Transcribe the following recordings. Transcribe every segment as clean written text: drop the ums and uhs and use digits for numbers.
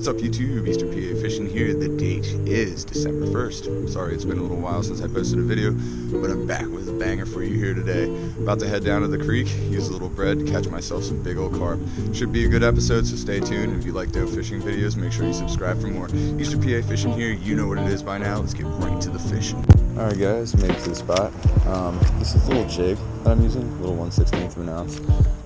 What's up YouTube, Eastern PA Fishing here. The date is December 1st. Sorry it's been a little while since I posted a video, but I'm back with a banger for you here today. About to head down to the creek, use a little bread to catch myself some big old carp. Should be a good episode, so stay tuned. If you like dope fishing videos, make sure you subscribe for more. Eastern PA Fishing here, you know what it is by now. Let's get right to the fishing. Alright guys, made it to the spot. This is a little jig that I'm using, a little 1/16 of an ounce.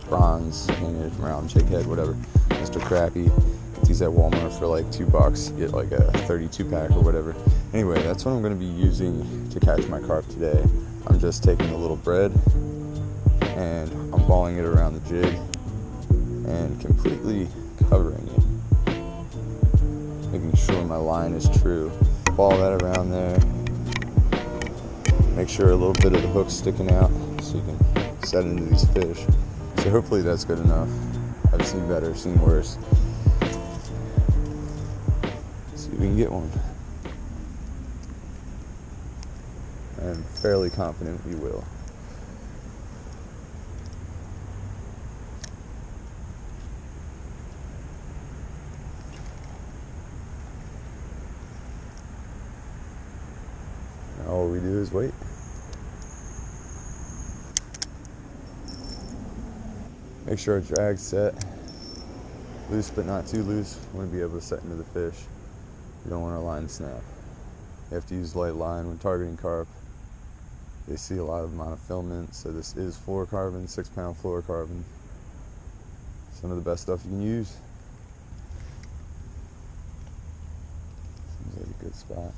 Bronze, painted, round jig head, whatever. Mr. Crappy. Get these at Walmart for like $2. Get like a 32 pack or whatever. Anyway, that's what I'm going to be using to catch my carp today. I'm just taking a little bread and I'm balling it around the jig and completely covering it. Making sure my line is true. Ball that around there. Make sure a little bit of the hook's sticking out so you can set into these fish. So hopefully that's good enough. I've seen better, seen worse. See if we can get one. I'm fairly confident we will. Now all we do is wait. Make sure our drag's set. Loose but not too loose. We want to be able to set into the fish. We don't want our line to snap. You have to use light line when targeting carp. They see a lot of monofilament, so this is fluorocarbon, 6-pound fluorocarbon. Some of the best stuff you can use. Seems like a good spot.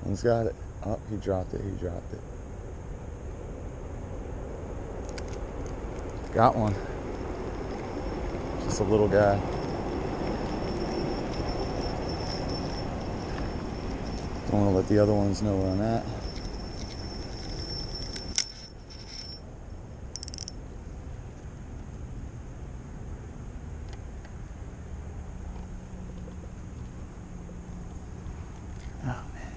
One's got it. Oh, he dropped it, Got one. Just a little guy. Don't want to let the other ones know where I'm at. Oh man.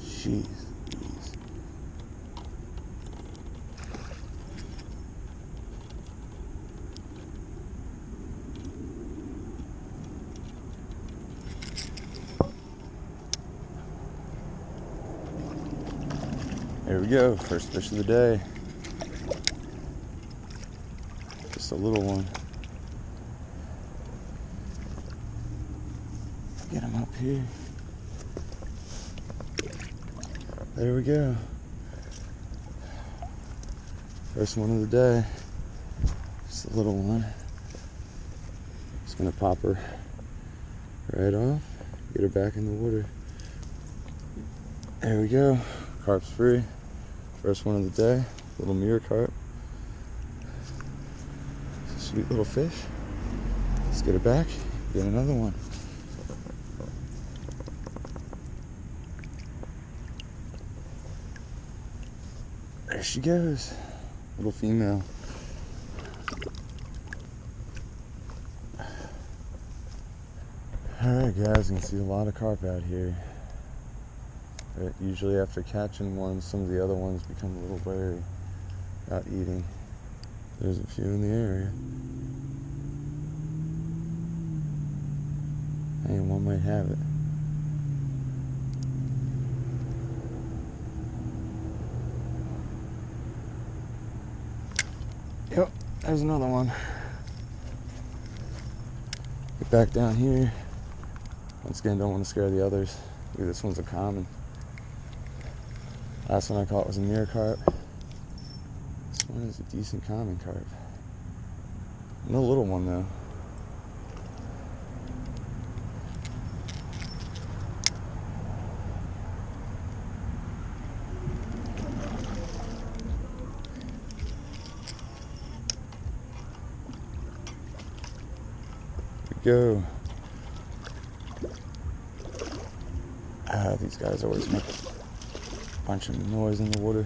Jeez. There we go, first fish of the day. Just a little one. Get him up here. There we go. First one of the day. Just a little one. Just gonna pop her right off. Get her back in the water. There we go. Carp's free. First one of the day, little mirror carp. Sweet little fish. Let's get her back, get another one. There she goes, little female. Alright guys, you can see a lot of carp out here. But usually after catching one, some of the other ones become a little wary about eating. There's a few in the area. Hey, one might have it. Yep, there's another one. Get back down here. Once again, don't want to scare the others. Ooh, this one's a common. Last one I caught was a mirror carp. This one is a decent common carp. No little one though. Here we go. These guys always make a bunch of noise in the water.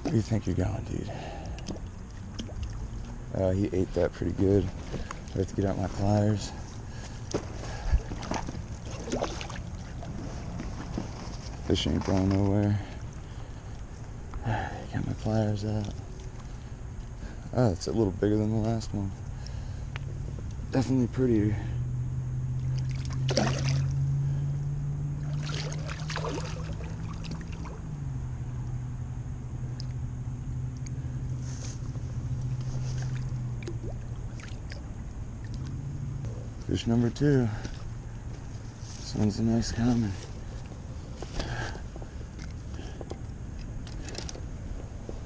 Where do you think you're going, dude? He ate that pretty good. I have to get out my pliers. Fish ain't going nowhere. Got my pliers out. Oh, it's a little bigger than the last one. Definitely prettier. Fish number 2. This one's a nice common.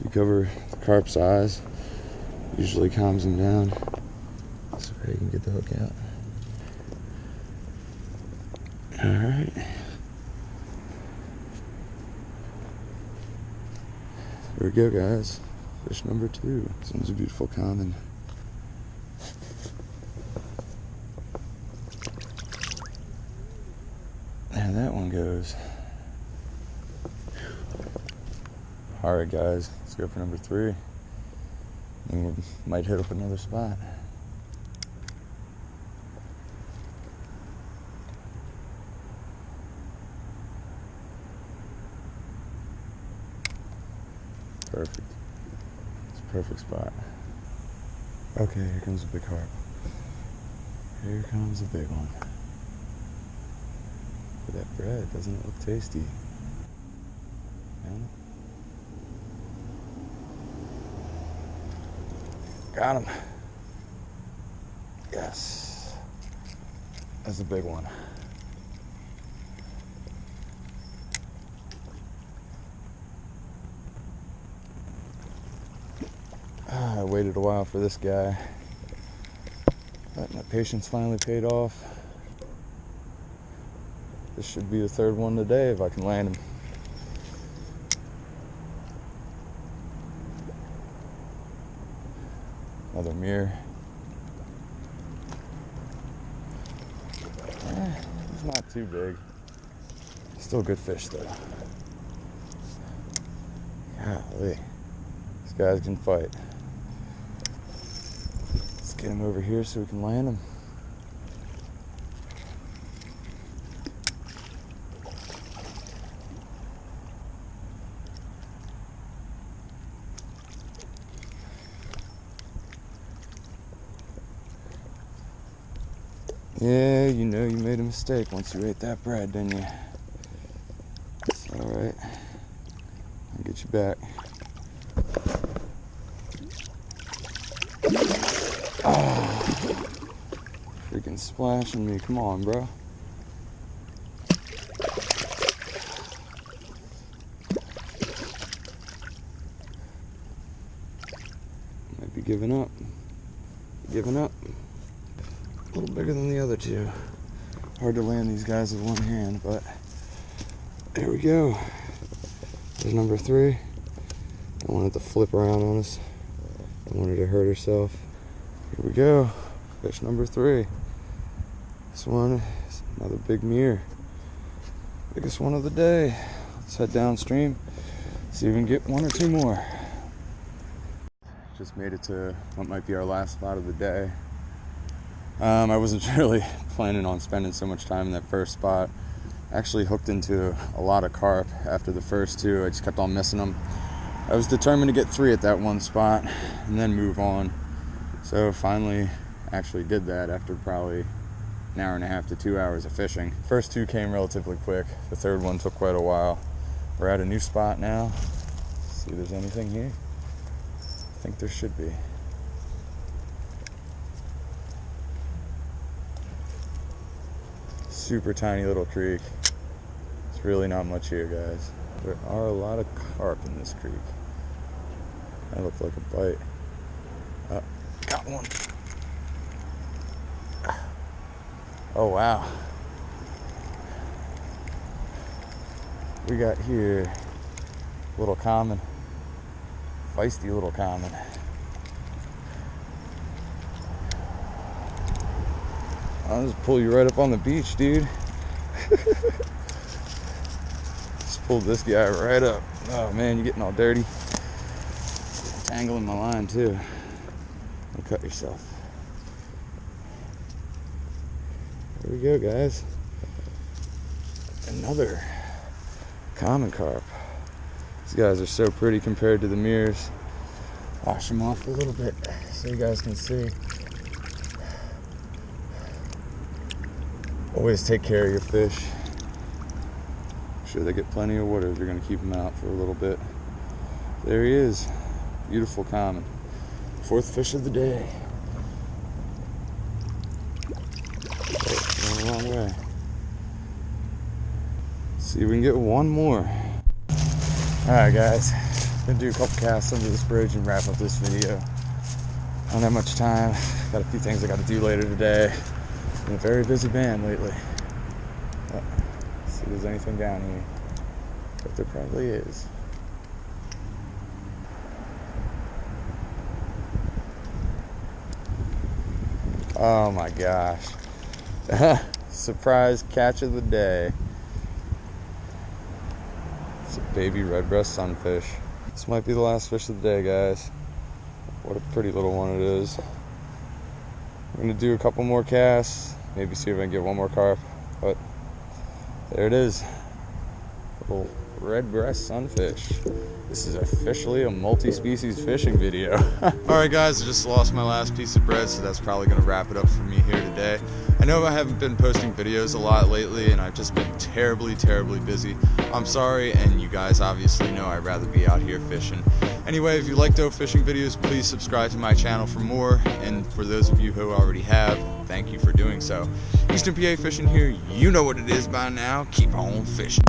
You cover the carp's eyes, usually calms them down, so you can get the hook out. Alright. There we go, guys. Fish number 2. This one's a beautiful common. And that one goes. Alright guys, let's go for number 3. And we might hit up another spot. Perfect. It's a perfect spot. Okay, here comes a big carp. Here comes a big one. Look at that bread, doesn't it look tasty? Yeah. Got him. Yes. That's a big one. I waited a while for this guy, but my patience finally paid off. This should be the 3rd one today if I can land him. Another mirror. It's not too big. Still good fish though. Golly. These guys can fight. Let's get him over here so we can land him. Yeah, you know you made a mistake once you ate that bread, didn't you? It's alright. I'll get you back. Oh, freaking splashing me. Come on, bro. Might be giving up. Giving up. A little bigger than the other 2. Hard to land these guys with one hand, but there we go. There's number 3. I wanted to flip around on us. I wanted to hurt herself. Here we go. Fish number 3. This one is another big mirror. Biggest one of the day. Let's head downstream, see if we can get 1 or 2 more. Just made it to what might be our last spot of the day. I wasn't really planning on spending so much time in that first spot. Actually hooked into a lot of carp after the first 2. I just kept on missing them. I was determined to get 3 at that one spot and then move on. So finally actually did that after probably an hour and a half to 2 hours of fishing. First 2 came relatively quick. The 3rd one took quite a while. We're at a new spot now. See if there's anything here. I think there should be. Super tiny little creek. It's really not much here, guys. There are a lot of carp in this creek. That looked like a bite. Got one. Oh wow. We got here little common. Feisty little common. I'll just pull you right up on the beach, dude. Just pulled this guy right up. Oh man, you're getting all dirty. Tangling my line too. Don't cut yourself. There we go, guys. Another common carp. These guys are so pretty compared to the mirrors. Wash them off a little bit so you guys can see. Always take care of your fish. Make sure they get plenty of water if you're going to keep them out for a little bit. There he is. Beautiful common. Fourth fish of the day. Oh, going a long way. See if we can get one more. Alright guys, gonna do a couple casts under this bridge and wrap up this video. I don't have much time. Got a few things I gotta do later today. Been a very busy band lately. Let's see if there's anything down here. But there probably is. Oh my gosh. Surprise catch of the day. It's a baby red breast sunfish. This might be the last fish of the day, guys. What a pretty little one it is. I'm gonna do a couple more casts, maybe see if I can get one more carp, but there it is. Little red breast sunfish. This is officially a multi-species fishing video. Alright guys, I just lost my last piece of bread, so that's probably going to wrap it up for me here today. I know I haven't been posting videos a lot lately, and I've just been terribly busy. I'm sorry, and you guys obviously know I'd rather be out here fishing. Anyway, if you like dope fishing videos, please subscribe to my channel for more, and for those of you who already have, thank you for doing so. Eastern PA Fishing here, you know what it is by now. Keep on fishing.